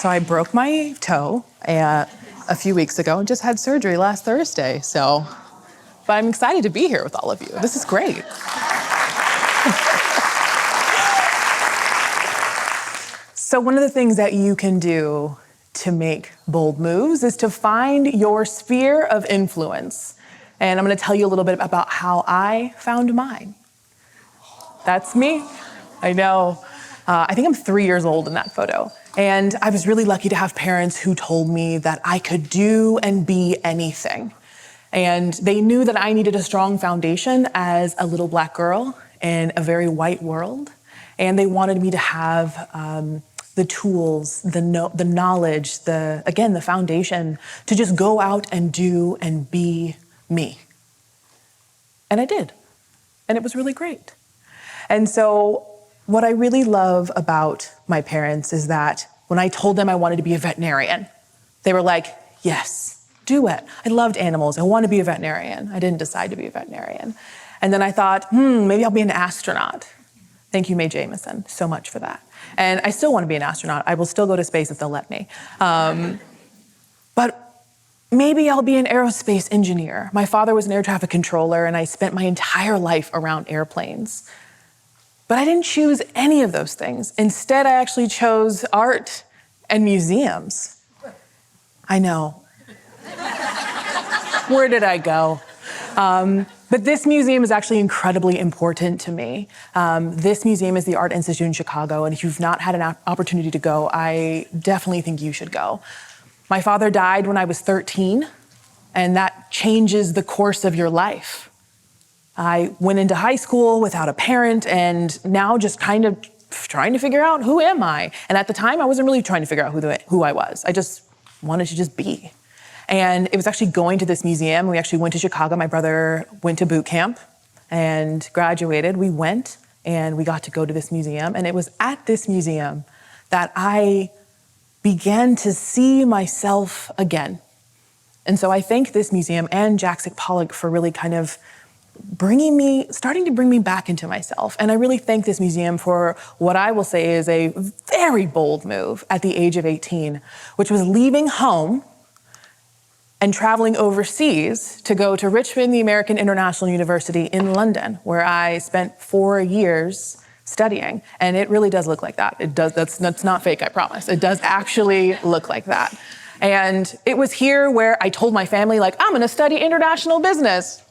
So I broke my toe a few weeks ago and just had surgery last Thursday. But I'm excited to be here with all of you. This is great. So one of the things that you can do to make bold moves is to find your sphere of influence. And I'm going to tell you a little bit about how I found mine. That's me. I know. I think I'm 3 years old in that photo. And I was really lucky to have parents who told me that I could do and be anything. And they knew that I needed a strong foundation as a little Black girl in a very white world. And they wanted me to have the tools, the knowledge, the foundation to just go out and do and be me. And I did. And it was really great. And so what I really love about my parents is that when I told them I wanted to be a veterinarian, they were like, yes, do it. I loved animals. I want to be a veterinarian. I didn't decide to be a veterinarian. And then I thought, maybe I'll be an astronaut. Thank you, Mae Jameson, so much for that. And I still want to be an astronaut. I will still go to space if they'll let me. But maybe I'll be an aerospace engineer. My father was an air traffic controller, and I spent my entire life around airplanes. But I didn't choose any of those things. Instead, I actually chose art and museums. I know. Where did I go? But this museum is actually incredibly important to me. This museum is the Art Institute in Chicago, and if you've not had an opportunity to go, I definitely think you should go. My father died when I was 13, and that changes the course of your life. I went into high school without a parent, and now just kind of trying to figure out, who am I? And at the time, I wasn't really trying to figure out who I was. I just wanted to just be. And it was actually going to this museum. We actually went to Chicago. My brother went to boot camp and graduated. We went and we got to go to this museum. And it was at this museum that I began to see myself again. And so I thank this museum and Jackson Pollock for really kind of starting to bring me back into myself. And I really thank this museum for what I will say is a very bold move at the age of 18, which was leaving home and traveling overseas to go to Richmond, the American International University in London, where I spent 4 years studying. And it really does look like that. It does. That's not fake, I promise. It does actually look like that. And it was here where I told my family, like, I'm gonna study international business.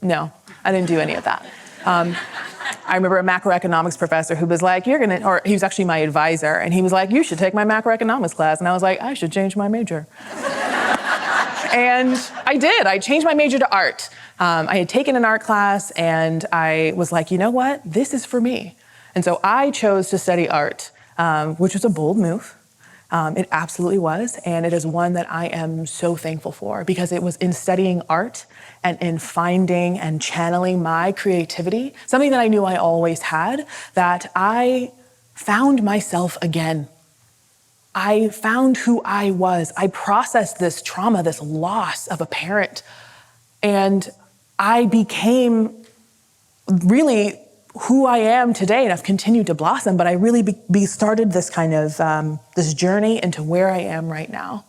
No, I didn't do any of that. I remember a macroeconomics professor who was like, or he was actually my advisor, and he was like, you should take my macroeconomics class. And I was like, I should change my major. And I did. I changed my major to art. I had taken an art class, and I was like, you know what? This is for me. And so I chose to study art, which was a bold move. It absolutely was. And it is one that I am so thankful for, because it was in studying art and in finding and channeling my creativity, something that I knew I always had, that I found myself again. I found who I was. I processed this trauma, this loss of a parent, and I became really who I am today, and I've continued to blossom, but I really started this kind of, this journey into where I am right now.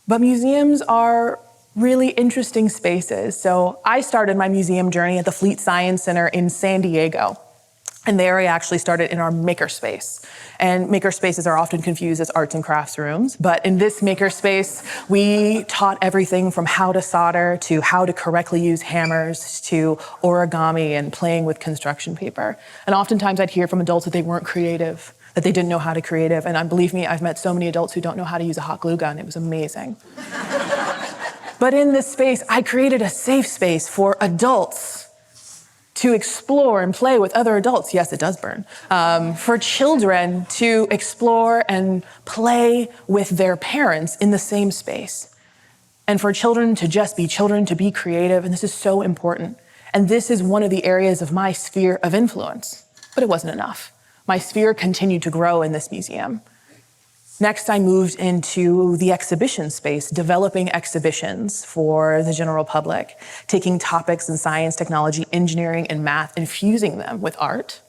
But museums are really interesting spaces. So I started my museum journey at the Fleet Science Center in San Diego. And there I actually started in our makerspace. And makerspaces are often confused as arts and crafts rooms. But in this makerspace, we taught everything from how to solder to how to correctly use hammers to origami and playing with construction paper. And oftentimes I'd hear from adults that they weren't creative, that they didn't know how to creative. And believe me, I've met so many adults who don't know how to use a hot glue gun. It was amazing. But in this space, I created a safe space for adults to explore and play with other adults. Yes, it does burn. For children to explore and play with their parents in the same space. And for children to just be children, to be creative. And this is so important. And this is one of the areas of my sphere of influence. But it wasn't enough. My sphere continued to grow in this museum. Next, I moved into the exhibition space, developing exhibitions for the general public, taking topics in science, technology, engineering, and math, and fusing them with art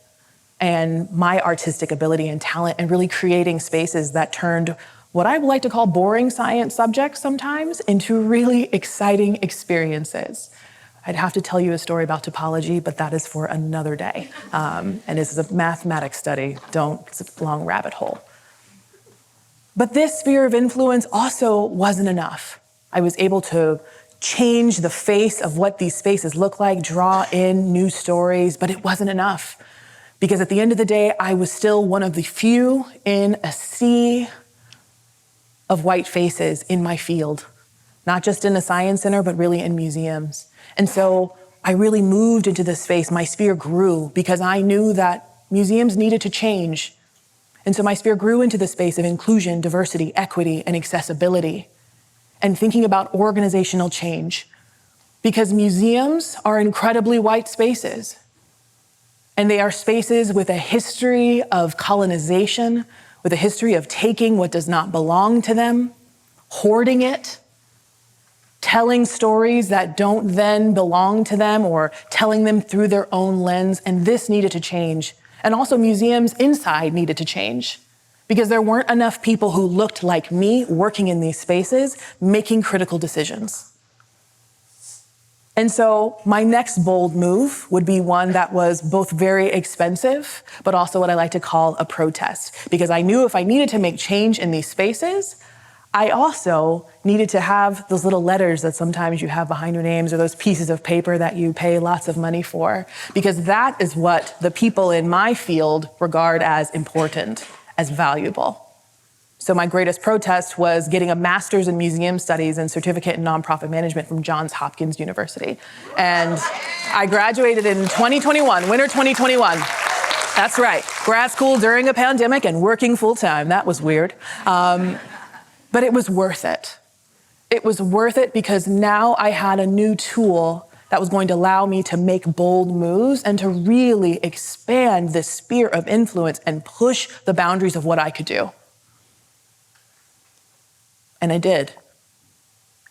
and my artistic ability and talent and really creating spaces that turned what I would like to call boring science subjects sometimes into really exciting experiences. I'd have to tell you a story about topology, but that is for another day. And this is a mathematics study. It's a long rabbit hole. But this sphere of influence also wasn't enough. I was able to change the face of what these spaces look like, draw in new stories, but it wasn't enough. Because at the end of the day, I was still one of the few in a sea of white faces in my field, not just in the science center, but really in museums. And so I really moved into this space. My sphere grew because I knew that museums needed to change. And so my sphere grew into the space of inclusion, diversity, equity, and accessibility, and thinking about organizational change. Because museums are incredibly white spaces. And they are spaces with a history of colonization, with a history of taking what does not belong to them, hoarding it, telling stories that don't then belong to them or telling them through their own lens. And this needed to change. And also museums inside needed to change because there weren't enough people who looked like me working in these spaces, making critical decisions. And so my next bold move would be one that was both very expensive, but also what I like to call a protest. Because I knew if I needed to make change in these spaces, I also needed to have those little letters that sometimes you have behind your names or those pieces of paper that you pay lots of money for. Because that is what the people in my field regard as important, as valuable. So my greatest protest was getting a master's in museum studies and certificate in nonprofit management from Johns Hopkins University. And I graduated in 2021, winter 2021. That's right, grad school during a pandemic and working full time. That was weird. But it was worth it. It was worth it because now I had a new tool that was going to allow me to make bold moves and to really expand this sphere of influence and push the boundaries of what I could do. And I did.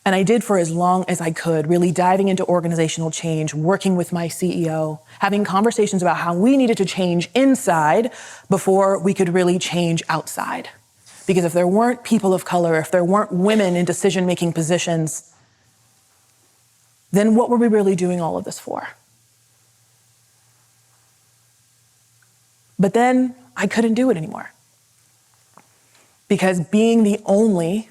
And I did for as long as I could, really diving into organizational change, working with my CEO, having conversations about how we needed to change inside before we could really change outside. Because if there weren't people of color, if there weren't women in decision-making positions, then what were we really doing all of this for? But then I couldn't do it anymore. Because being the only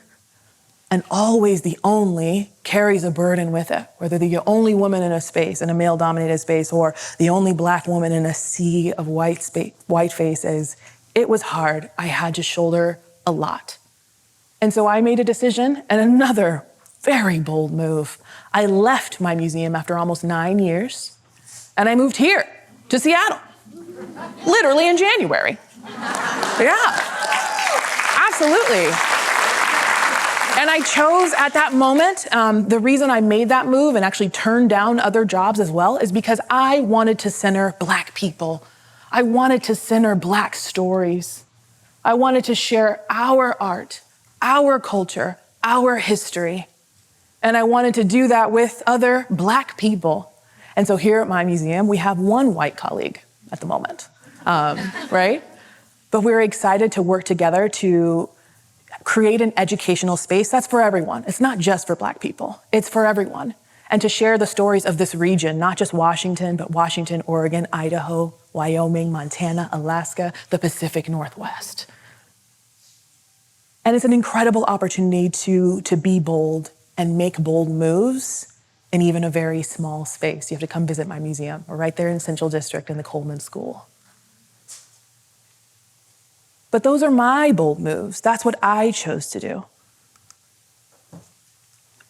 and always the only carries a burden with it, whether the only woman in a space, in a male-dominated space, or the only Black woman in a sea of white faces. It was hard. I had to shoulder a lot. And so I made a decision, and another very bold move. I left my museum after almost 9 years, and I moved here to Seattle, literally in January. Yeah, absolutely. And I chose at that moment, the reason I made that move and actually turned down other jobs as well is because I wanted to center Black people. I wanted to center Black stories. I wanted to share our art, our culture, our history. And I wanted to do that with other Black people. And so here at my museum, we have one white colleague at the moment, right? But we're excited to work together to create an educational space that's for everyone. It's not just for Black people, it's for everyone. And to share the stories of this region, not just Washington, but Washington, Oregon, Idaho, Wyoming, Montana, Alaska, the Pacific Northwest. And it's an incredible opportunity to be bold and make bold moves in even a very small space. You have to come visit my museum. We're right there in Central District in the Coleman School. But those are my bold moves. That's what I chose to do.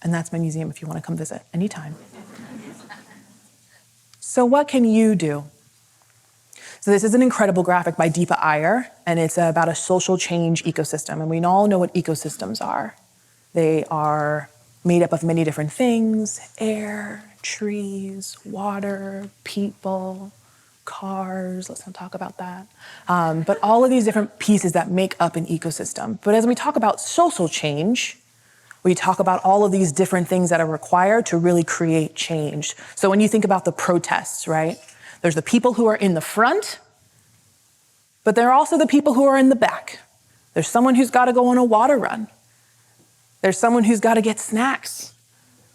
And that's my museum if you want to come visit anytime. So what can you do? So this is an incredible graphic by Deepa Iyer, and it's about a social change ecosystem. And we all know what ecosystems are. They are made up of many different things: air, trees, water, people, cars, let's not talk about that. But all of these different pieces that make up an ecosystem. But as we talk about social change, we talk about all of these different things that are required to really create change. So when you think about the protests, right? There's the people who are in the front, But there are also the people who are in the back. There's someone who's got to go on a water run. There's someone who's got to get snacks.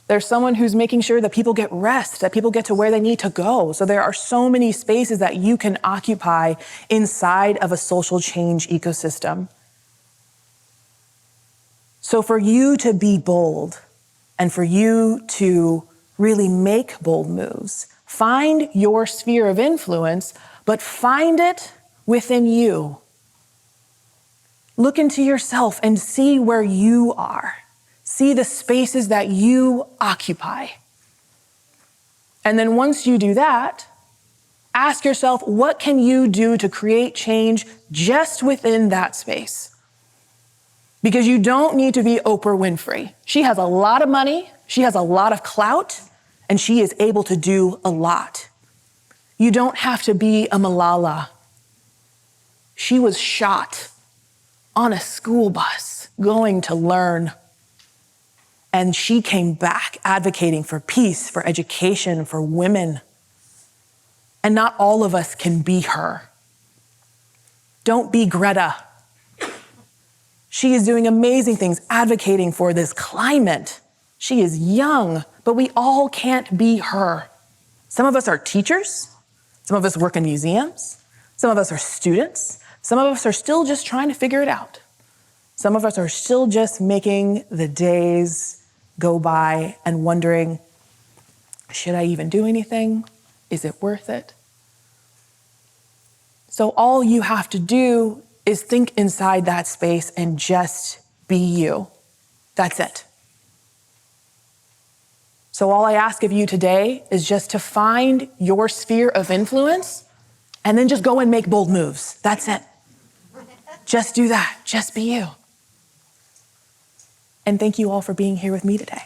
There's someone who's making sure that people get rest, that people get to where they need to go. So there are so many spaces that you can occupy inside of a social change ecosystem. So for you to be bold and for you to really make bold moves, find your sphere of influence, but find it within you. Look into yourself and see where you are. See the spaces that you occupy. And then once you do that, ask yourself, what can you do to create change just within that space? Because you don't need to be Oprah Winfrey. She has a lot of money, she has a lot of clout, and she is able to do a lot. You don't have to be a Malala. She was shot on a school bus going to learn. And she came back advocating for peace, for education, for women. And not all of us can be her. Don't be Greta. She is doing amazing things, advocating for this climate. She is young, but we all can't be her. Some of us are teachers. Some of us work in museums. Some of us are students. Some of us are still just trying to figure it out. Some of us are still just making the days go by and wondering, should I even do anything? Is it worth it? So all you have to do is think inside that space and just be you. That's it. So all I ask of you today is just to find your sphere of influence and then just go and make bold moves. That's it. Just do that. Just be you. And thank you all for being here with me today.